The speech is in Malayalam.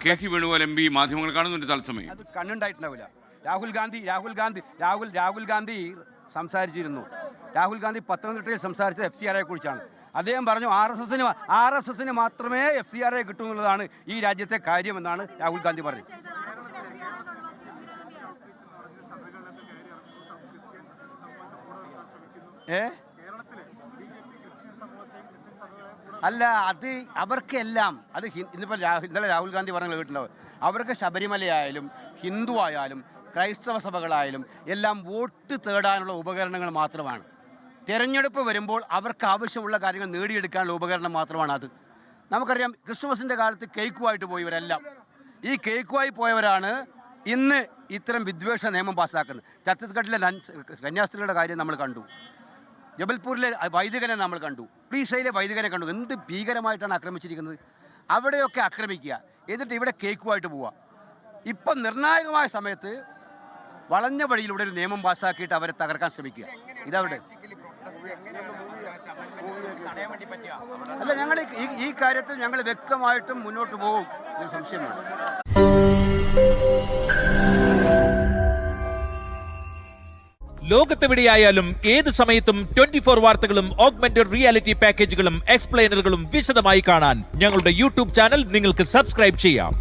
K C Venugopal M P മാധ്യമങ്ങൾ കാണുന്നുണ്ട് തത്സമയം. അത് കണ്ണുണ്ടായിട്ടുണ്ടാവില്ല. രാഹുൽ ഗാന്ധി സംസാരിച്ചിരുന്നു. രാഹുൽ ഗാന്ധി പത്തനംതിട്ടയിൽ സംസാരിച്ചത് FCRA കുറിച്ചാണ്. അദ്ദേഹം പറഞ്ഞു ആർ എസ് എസിന് മാത്രമേ FCRA കിട്ടൂ എന്നുള്ളതാണ് ഈ രാജ്യത്തെ കാര്യമെന്നാണ് രാഹുൽ ഗാന്ധി പറഞ്ഞത്. അല്ല, അത് അവർക്കെല്ലാം അത് ഇന്നിപ്പോൾ ഇന്നലെ രാഹുൽ ഗാന്ധി പറഞ്ഞ കേട്ടിട്ടുണ്ടാവും. അവർക്ക് ശബരിമലയായാലും ഹിന്ദു ആയാലും ക്രൈസ്തവ സഭകളായാലും എല്ലാം വോട്ട് തേടാനുള്ള ഉപകരണങ്ങൾ മാത്രമാണ്. തിരഞ്ഞെടുപ്പ് വരുമ്പോൾ അവർക്ക് ആവശ്യമുള്ള കാര്യങ്ങൾ നേടിയെടുക്കാനുള്ള ഉപകരണം മാത്രമാണ് അത്. നമുക്കറിയാം, ക്രിസ്മസിൻ്റെ കാലത്ത് കേക്കുമായിട്ട് പോയവരെല്ലാം ഈ കേക്കുമായി പോയവരാണ് ഇന്ന് ഇത്തരം വിദ്വേഷ നിയമം പാസ്സാക്കുന്നത്. ഛത്തീസ്ഗഡിലെ കന്യാസ്ത്രീകളുടെ കാര്യം നമ്മൾ കണ്ടു, ജബൽപൂരിലെ വൈദികനെ നമ്മൾ കണ്ടു, ഒറീസയിലെ വൈദികനെ കണ്ടു. എന്ത് ഭീകരമായിട്ടാണ് ആക്രമിച്ചിരിക്കുന്നത്. അവിടെയൊക്കെ ആക്രമിക്കുക, എന്നിട്ട് ഇവിടെ കേക്കുമായിട്ട് പോവുക. ഇപ്പം നിർണായകമായ സമയത്ത് വളഞ്ഞ വഴിയിലൂടെ ഒരു നിയമം പാസ്സാക്കിയിട്ട് അവരെ തകർക്കാൻ ശ്രമിക്കുക. ഇതവിടെ അല്ല, ഞങ്ങൾ ഈ കാര്യത്തിൽ ഞങ്ങൾ വ്യക്തമായിട്ടും മുന്നോട്ട് പോകും, സംശയമാണ്. ലോകത്തെവിടെയായാലും ഏത് സമയത്തും 24 വാർത്തകളും ഓഗ്മെന്റഡ് റിയാലിറ്റി പാക്കേജുകളും എക്സ്പ്ലെയിനറുകളും വിശദമായി കാണാൻ ഞങ്ങളുടെ യൂട്യൂബ് ചാനൽ നിങ്ങൾക്ക് സബ്സ്ക്രൈബ് ചെയ്യാം.